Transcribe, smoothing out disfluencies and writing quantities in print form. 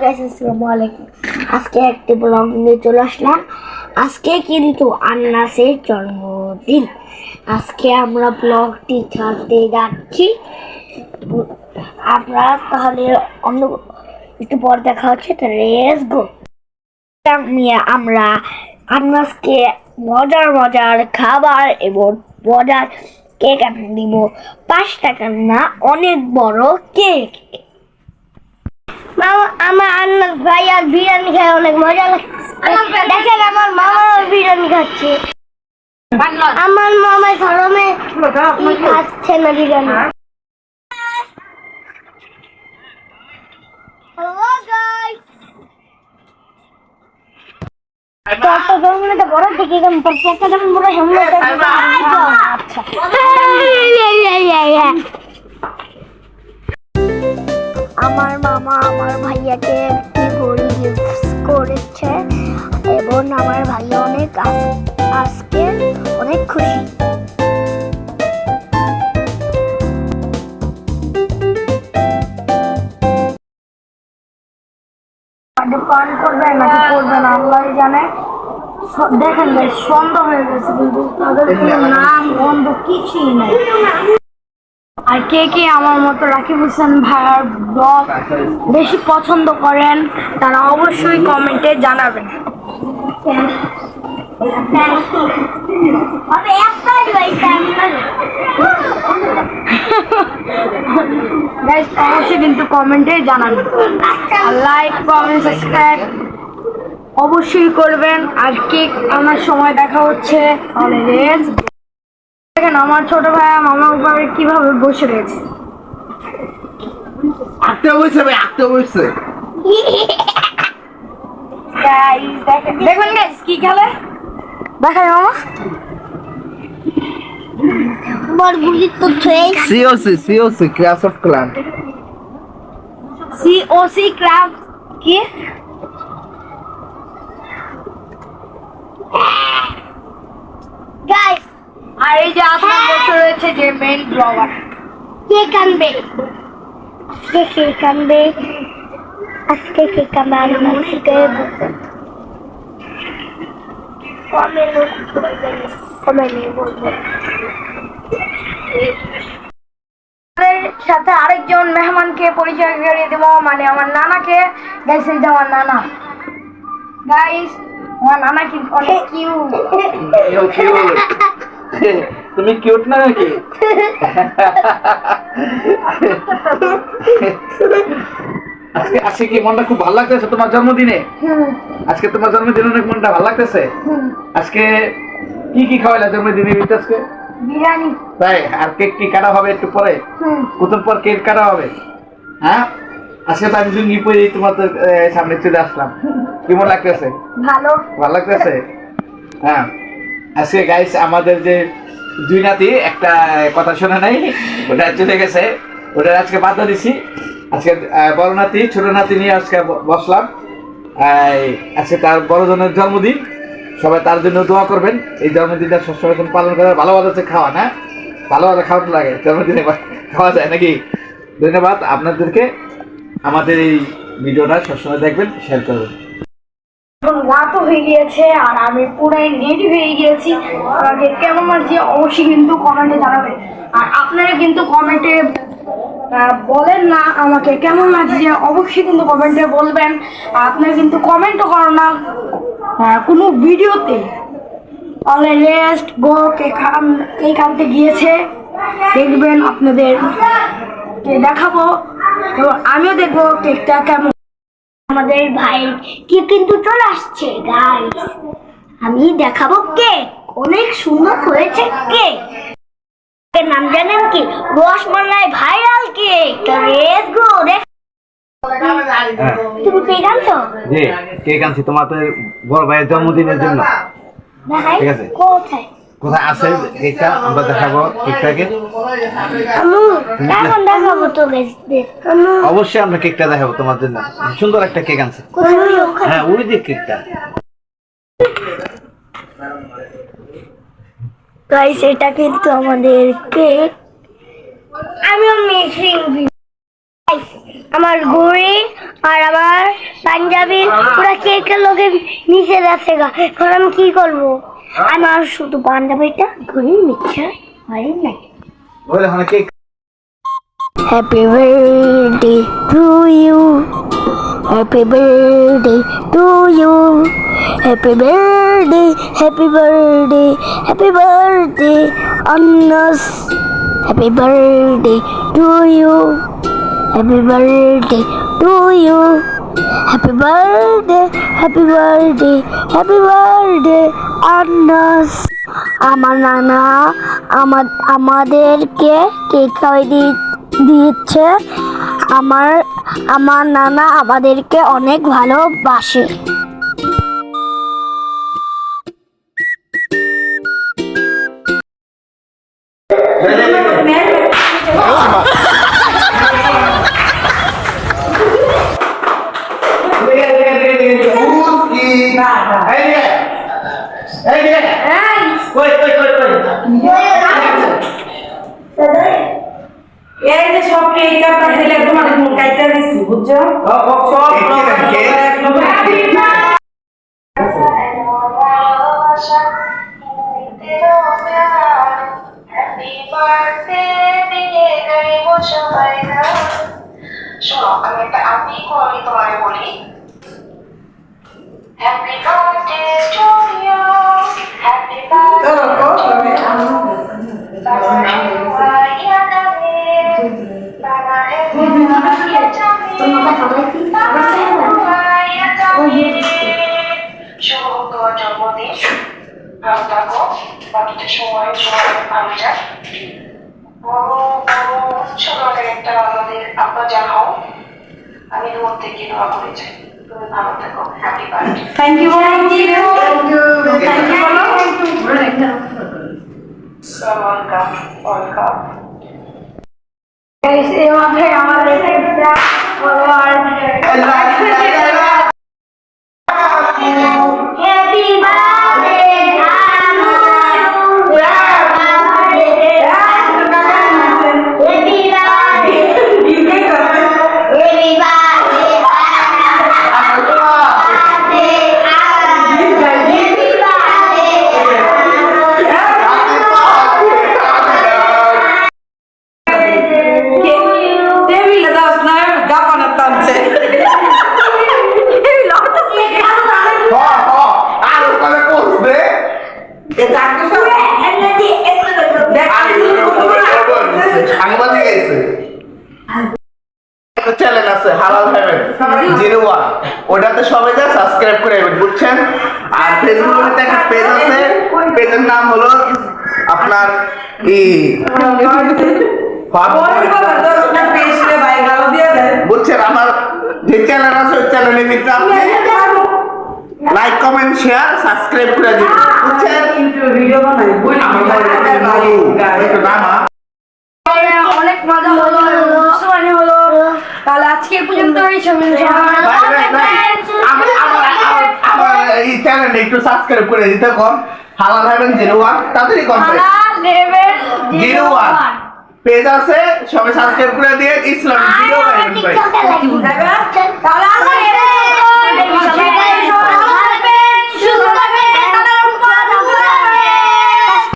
Guys আসসালামু আলাইকুম। আজকে একটি ব্লগ নিয়ে চলে আসলাম। আজকে কিন্তু আন্নাসের জন্মদিন। আজকে আমরা ব্লগটি ছাড়তে যাচ্ছি। আমরা তাহলে অন্য একটু পর দেখা হচ্ছে। তো লেটস গো। আমরা আন্নাসকে মজার মজার খাবার এবং মজার কেক এনে দিব। 5 টাকার না, অনেক বড় কেক। আমার আন্নাস ভাই আর বিরিয়ানি খায় অনেক মজা লাগছে। দেখেন আমার মামা বিরিয়ানি খাচ্ছে। আমার মামা গরমে খাচ্ছে না বিরিয়ানি। হ্যালো গাইস, তো গরমে বড় থেকে গেম করতে একটা যেমন বড় হেলমেট আচ্ছা। আমার মামা আমার ভাইয়াকে একটি ঘড়ি গিফট করেছে এবং আমার ভাইয়া অনেক আজকে অনেক খুশি। পান করবে নাকি করবে না আল্লাহ জানে। দেখেন ভাই সন্ধ্যা হয়ে গেছে কিন্তু তাদের কোনো নাম গন্ধ কিছুই নেই। আর কে কে আমার মতো রাকিব হোসেন ভাইয়ার ব্লগ বেশি পছন্দ করেন তারা অবশ্যই কমেন্টে জানাবেন। গাইস অবশ্যই কিন্তু কমেন্টে জানাবেন, লাইক কমেন্ট সাবস্ক্রাইব অবশ্যই করবেন। আর কেক আমার সময় দেখা হচ্ছে। দেখেন আমার ছোট ভাইয়া মামার উপরে কিভাবে বসে রয়েছে। দেখবেন গাইস কি খেলে দেখাই মামা। COC Clash of Clans COC craft কি গাইস। আর এই যে আপনার বসে রয়েছে যে মেইন ব্লগার কে কানবে আজকে কে কানবে সাথে আরেকজন মেহমানকে পরিচয় করিয়ে দেবো, মানে আমার নানাকে। গাইস এই যে আমার নানা। গাইস আমার নানা কি অনেক কিউট। তুমি কিউট না নাকি? আজকে কি মনটা খুব ভালো লাগতেছে তোমার জন্মদিনে? আজকে তোমার জন্মদিনে অনেক মনটা ভালো লাগতেছে। আজকে কি খাওয়াইলা জন্মদিনে? আজকে বিরিয়ানি। তাই? আর কেক কি কাটা হবে একটু পরে? কতক্ষণ পর কেক কাটা হবে? হ্যাঁ, আজকে তো আমি লুঙ্গি পরে তোমাদের সামনে চলে আসলাম। কেমন লাগতেছে? ভালো লাগতেছে। হ্যাঁ, আজকে গাইস আমাদের যে দুই নাতি একটা কথা শোনা নাই, ওটা চলে গেছে, ওটা আজকে বাদ দিছি। আজকে বড় নাতি ছোট নাতি নিয়ে আজকে বসলাম। আজকে তার বড় জনের জন্মদিন, সবাই তার জন্য দোয়া করবেন। এই জন্মদিনটা সবসময় পালন করে ভালো হচ্ছে খাওয়া, না ভালো খাওয়াতে লাগে জন্মদিনে খাওয়া যায় নাকি। ধন্যবাদ আপনাদেরকে। আমাদের এই ভিডিওটা সবসময় দেখবেন, শেয়ার করবেন। এখন রাতও হয়ে গিয়েছে আর আমি পুরাই রেডি হয়ে গিয়েছি। আমাকে কেমন লাগছে অবশ্যই কিন্তু কমেন্টে জানাবেন। আর আপনারা কিন্তু কমেন্টে বলেন না আমাকে কেমন লাগছে, অবশ্যই কিন্তু কমেন্টে বলবেন। আর আপনারা কিন্তু কমেন্টও করো না কোনো ভিডিওতে। অলরেডি রেস্ট গো কেক আনতে গিয়েছে, দেখবেন আপনাদের দেখাবো এবং আমিও দেখবো কেকটা কেমন। আমাদের ভাই কি কিন্তু চলে আসছে গাইস, আমি দেখাবো কেক। অনেক সুন্দর হয়েছে কেক। এর নাম জানেন কি? Rasmalai viral cake. Let's go. তুমি কেক আনছো? জি, কেক আনছি তোমাদের বড় ভাইয়ের জন্মদিনের জন্য। ঠিক আছে, কোথায় আছে কেকটা আমরা দেখাবো কেকটাকে। এখন দেখাবো তো অবশ্যই আমরা কেকটা দেখাবো তোমার জন্য। সুন্দর একটা কেক আনছে। হ্যাঁ, ওই দিক কেকটা। গাইস এটা কিন্তু আমাদের কেক। আমিও মিক্সিং আমার ঘড়ি আর আমার পাঞ্জাবি পুরা কেকের লোকে মিশে যাচ্ছে গা। এখন আমি কি করবো? আমার শুধু পাঞ্জাবিটা ঘুরে নিচ্ছে হয় না। বলে ওখানে cake Happy birthday to you. Happy birthday to you. Happy birthday, happy birthday, happy birthday on us. Happy birthday to you. Happy birthday to you. Happy birthday, happy birthday, happy birthday on us. আমার নানা আমাদেরকে cake খাওয়াই দিচ্ছে। আমার নানা আমাদেরকে অনেক ভালোবাসে। এই যে সব কেক কাটা ছেলে তোমার কাইটা দিছি বুঝছো সব শোনো আমি তোমায় বলি happy birthday to you happy শুভ তোমার জন্মদিন ভালো থাকো বাকিটা সময় ভালো যাক বড় বড় ছোটদের একটা আমাদের আব্বা জানাও আমি দূর থেকে দোয়া করে যাই তুমি ভালো থাকো happy birthday thank you thank you welcome welcome এই মাথায় আমার একটা Happy birthday, Anu. Happy টেবিলে দাও না গাপানা টানছে চ্যানেল আছে হালাল হেভেন 01 ওটাতে সবাই যা সাবস্ক্রাইব করে নেবেন বুঝছেন আর ফেসবুকে একটা পেজ আছে পেজের নাম হলো আপনার বুঝছেন আমার যে চ্যানেল আছে ওই চ্যানেলের ভিতরে আপনি লাইক কমেন্ট শেয়ার সাবস্ক্রাইব করে দিবেন বুঝছেন ভিডিও বানাই একটু নামা অনেক মজা হলো সময় হলো তাহলে আজকে এই পর্যন্তই সবাই আমার এই চ্যানেলে একটু সাবস্ক্রাইব করে দিতে কম হালাল হেভেন 01 তাড়াতাড়ি কম লেভেল 01 পেজ আছে সবাই সাবস্ক্রাইব করে দিয়ে ইসলাম ভিডিও বানাবেন ভাই birthday. তাহলে আমরা